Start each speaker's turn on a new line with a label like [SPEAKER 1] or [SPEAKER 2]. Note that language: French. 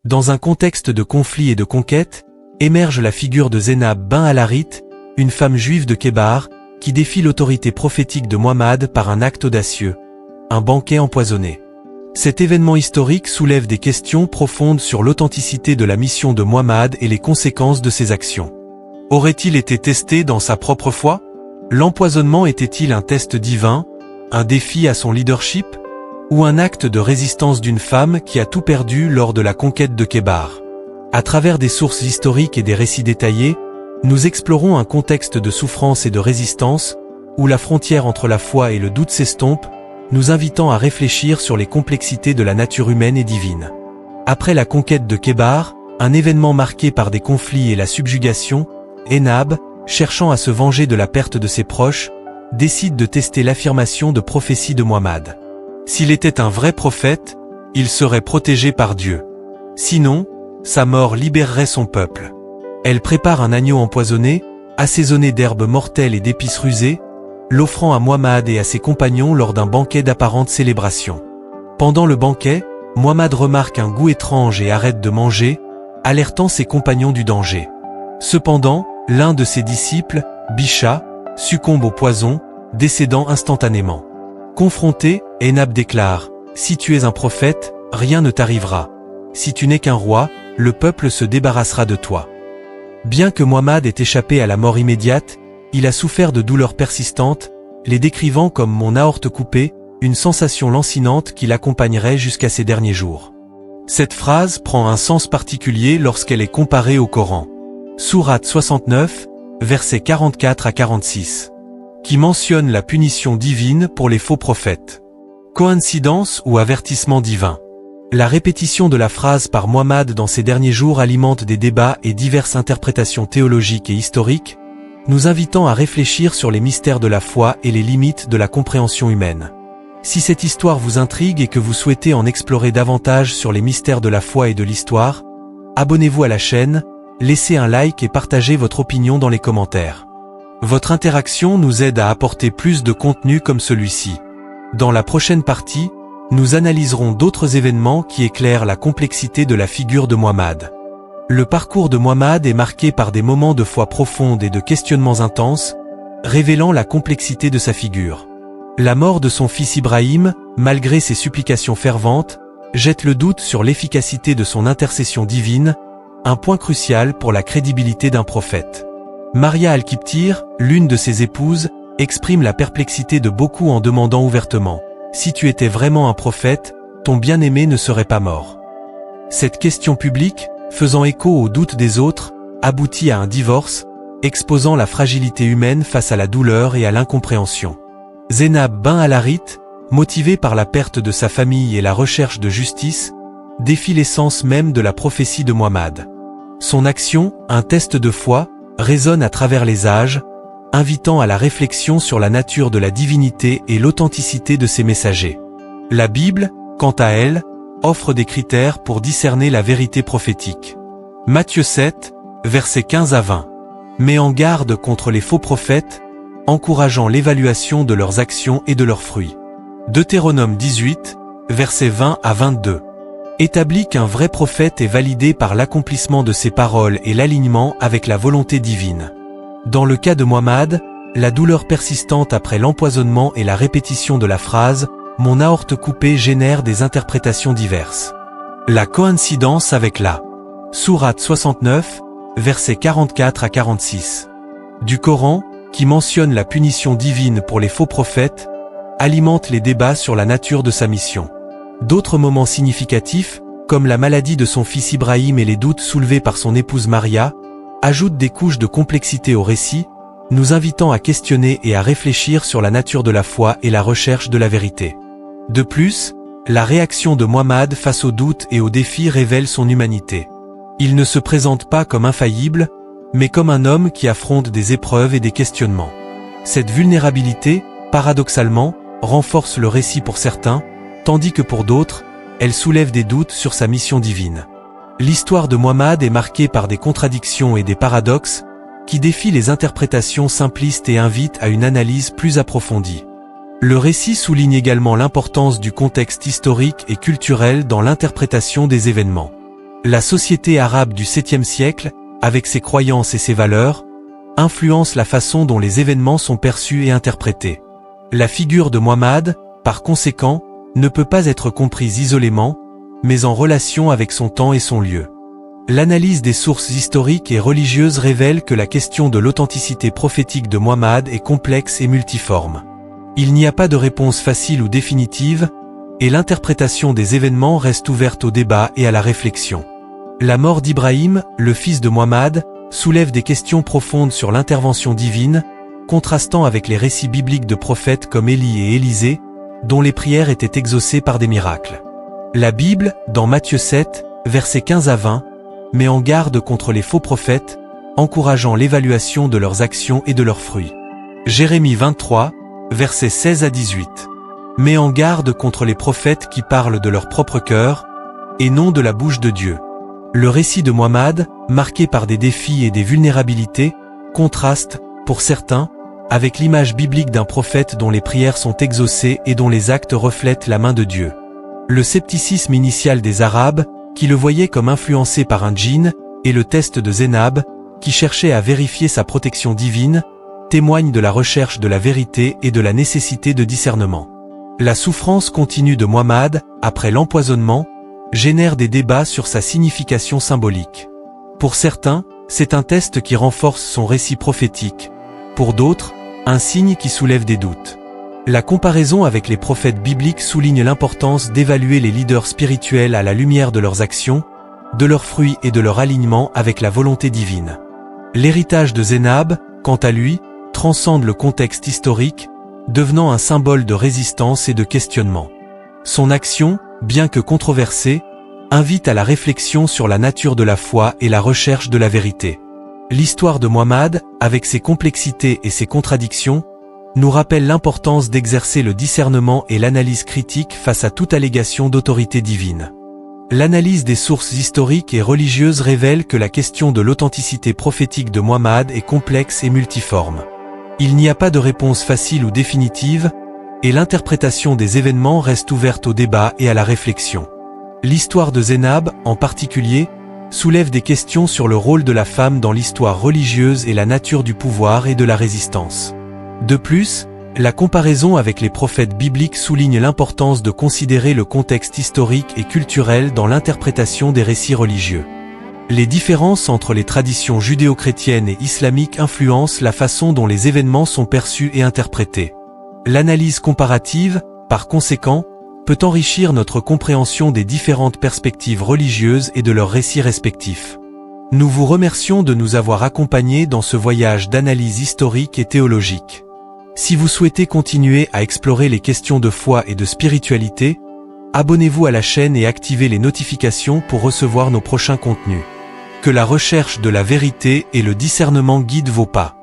[SPEAKER 1] Dans un contexte de conflit et de conquête, émerge la figure de Zénab bin al-Harith, une femme juive de Kébar, qui défie l'autorité prophétique de Muhammad par un acte audacieux, un banquet empoisonné. Cet événement historique soulève des questions profondes sur l'authenticité de la mission de Muhammad et les conséquences de ses actions. Aurait-il été testé dans sa propre foi? L'empoisonnement était-il un test divin, un défi à son leadership, ou un acte de résistance d'une femme qui a tout perdu lors de la conquête de Kébar? À travers des sources historiques et des récits détaillés, nous explorons un contexte de souffrance et de résistance, où la frontière entre la foi et le doute s'estompe, nous invitant à réfléchir sur les complexités de la nature humaine et divine. Après la conquête de Kébar, un événement marqué par des conflits et la subjugation, Zénab, cherchant à se venger de la perte de ses proches, décide de tester l'affirmation de prophétie de Muhammad. S'il était un vrai prophète, il serait protégé par Dieu. Sinon, sa mort libérerait son peuple. Elle prépare un agneau empoisonné, assaisonné d'herbes mortelles et d'épices rusées, l'offrant à Muhammad et à ses compagnons lors d'un banquet d'apparente célébration. Pendant le banquet, Muhammad remarque un goût étrange et arrête de manger, alertant ses compagnons du danger. Cependant, l'un de ses disciples, Bisha, succombe au poison, décédant instantanément. Confronté, Zénab déclare « Si tu es un prophète, rien ne t'arrivera. Si tu n'es qu'un roi, le peuple se débarrassera de toi. » Bien que Muhammad ait échappé à la mort immédiate, il a souffert de douleurs persistantes, les décrivant comme mon aorte coupée, une sensation lancinante qui l'accompagnerait jusqu'à ses derniers jours. Cette phrase prend un sens particulier lorsqu'elle est comparée au Coran. Sourate 69, versets 44 à 46, qui mentionne la punition divine pour les faux prophètes. Coïncidence ou avertissement divin? La répétition de la phrase par Muhammad dans ces derniers jours alimente des débats et diverses interprétations théologiques et historiques, nous invitant à réfléchir sur les mystères de la foi et les limites de la compréhension humaine. Si cette histoire vous intrigue et que vous souhaitez en explorer davantage sur les mystères de la foi et de l'histoire, abonnez-vous à la chaîne, laissez un like et partagez votre opinion dans les commentaires. Votre interaction nous aide à apporter plus de contenu comme celui-ci. Dans la prochaine partie, nous analyserons d'autres événements qui éclairent la complexité de la figure de Muhammad. Le parcours de Muhammad est marqué par des moments de foi profonde et de questionnements intenses, révélant la complexité de sa figure. La mort de son fils Ibrahim, malgré ses supplications ferventes, jette le doute sur l'efficacité de son intercession divine, un point crucial pour la crédibilité d'un prophète. Maria al-Qibtir, l'une de ses épouses, exprime la perplexité de beaucoup en demandant ouvertement « Si tu étais vraiment un prophète, ton bien-aimé ne serait pas mort ». Cette question publique, faisant écho aux doutes des autres, aboutit à un divorce, exposant la fragilité humaine face à la douleur et à l'incompréhension. Zénab bin al-Harith, motivé par la perte de sa famille et la recherche de justice, défie l'essence même de la prophétie de Muhammad. Son action, un test de foi, résonne à travers les âges, invitant à la réflexion sur la nature de la divinité et l'authenticité de ses messagers. La Bible, quant à elle, offre des critères pour discerner la vérité prophétique. Matthieu 7, versets 15 à 20. Met en garde contre les faux prophètes, encourageant l'évaluation de leurs actions et de leurs fruits. Deutéronome 18, versets 20 à 22. Établit qu'un vrai prophète est validé par l'accomplissement de ses paroles et l'alignement avec la volonté divine. Dans le cas de Muhammad, la douleur persistante après l'empoisonnement et la répétition de la phrase « Mon aorte coupée » génère des interprétations diverses. La coïncidence avec la Sourate 69, versets 44 à 46. Du Coran, qui mentionne la punition divine pour les faux prophètes, alimente les débats sur la nature de sa mission. D'autres moments significatifs, comme la maladie de son fils Ibrahim et les doutes soulevés par son épouse Maria, ajoutent des couches de complexité au récit, nous invitant à questionner et à réfléchir sur la nature de la foi et la recherche de la vérité. De plus, la réaction de Muhammad face aux doutes et aux défis révèle son humanité. Il ne se présente pas comme infaillible, mais comme un homme qui affronte des épreuves et des questionnements. Cette vulnérabilité, paradoxalement, renforce le récit pour certains, tandis que pour d'autres, elle soulève des doutes sur sa mission divine. L'histoire de Muhammad est marquée par des contradictions et des paradoxes, qui défient les interprétations simplistes et invitent à une analyse plus approfondie. Le récit souligne également l'importance du contexte historique et culturel dans l'interprétation des événements. La société arabe du 7e siècle, avec ses croyances et ses valeurs, influence la façon dont les événements sont perçus et interprétés. La figure de Muhammad, par conséquent, ne peut pas être comprise isolément, mais en relation avec son temps et son lieu. L'analyse des sources historiques et religieuses révèle que la question de l'authenticité prophétique de Muhammad est complexe et multiforme. Il n'y a pas de réponse facile ou définitive, et l'interprétation des événements reste ouverte au débat et à la réflexion. La mort d'Ibrahim, le fils de Muhammad, soulève des questions profondes sur l'intervention divine, contrastant avec les récits bibliques de prophètes comme Élie et Élisée, dont les prières étaient exaucées par des miracles. La Bible, dans Matthieu 7, versets 15 à 20, met en garde contre les faux prophètes, encourageant l'évaluation de leurs actions et de leurs fruits. Jérémie 23, versets 16 à 18. Met en garde contre les prophètes qui parlent de leur propre cœur, et non de la bouche de Dieu. Le récit de Muhammad, marqué par des défis et des vulnérabilités, contraste, pour certains, avec l'image biblique d'un prophète dont les prières sont exaucées et dont les actes reflètent la main de Dieu. Le scepticisme initial des Arabes, qui le voyaient comme influencé par un djinn, et le test de Zénab, qui cherchait à vérifier sa protection divine, témoignent de la recherche de la vérité et de la nécessité de discernement. La souffrance continue de Muhammad, après l'empoisonnement, génère des débats sur sa signification symbolique. Pour certains, c'est un test qui renforce son récit prophétique. Pour d'autres, un signe qui soulève des doutes. La comparaison avec les prophètes bibliques souligne l'importance d'évaluer les leaders spirituels à la lumière de leurs actions, de leurs fruits et de leur alignement avec la volonté divine. L'héritage de Zénab, quant à lui, transcende le contexte historique, devenant un symbole de résistance et de questionnement. Son action, bien que controversée, invite à la réflexion sur la nature de la foi et la recherche de la vérité. L'histoire de Muhammad, avec ses complexités et ses contradictions, nous rappelle l'importance d'exercer le discernement et l'analyse critique face à toute allégation d'autorité divine. L'analyse des sources historiques et religieuses révèle que la question de l'authenticité prophétique de Muhammad est complexe et multiforme. Il n'y a pas de réponse facile ou définitive, et l'interprétation des événements reste ouverte au débat et à la réflexion. L'histoire de Zénab, en particulier, soulève des questions sur le rôle de la femme dans l'histoire religieuse et la nature du pouvoir et de la résistance. De plus, la comparaison avec les prophètes bibliques souligne l'importance de considérer le contexte historique et culturel dans l'interprétation des récits religieux. Les différences entre les traditions judéo-chrétiennes et islamiques influencent la façon dont les événements sont perçus et interprétés. L'analyse comparative, par conséquent, peut enrichir notre compréhension des différentes perspectives religieuses et de leurs récits respectifs. Nous vous remercions de nous avoir accompagnés dans ce voyage d'analyse historique et théologique. Si vous souhaitez continuer à explorer les questions de foi et de spiritualité, abonnez-vous à la chaîne et activez les notifications pour recevoir nos prochains contenus. Que la recherche de la vérité et le discernement guident vos pas.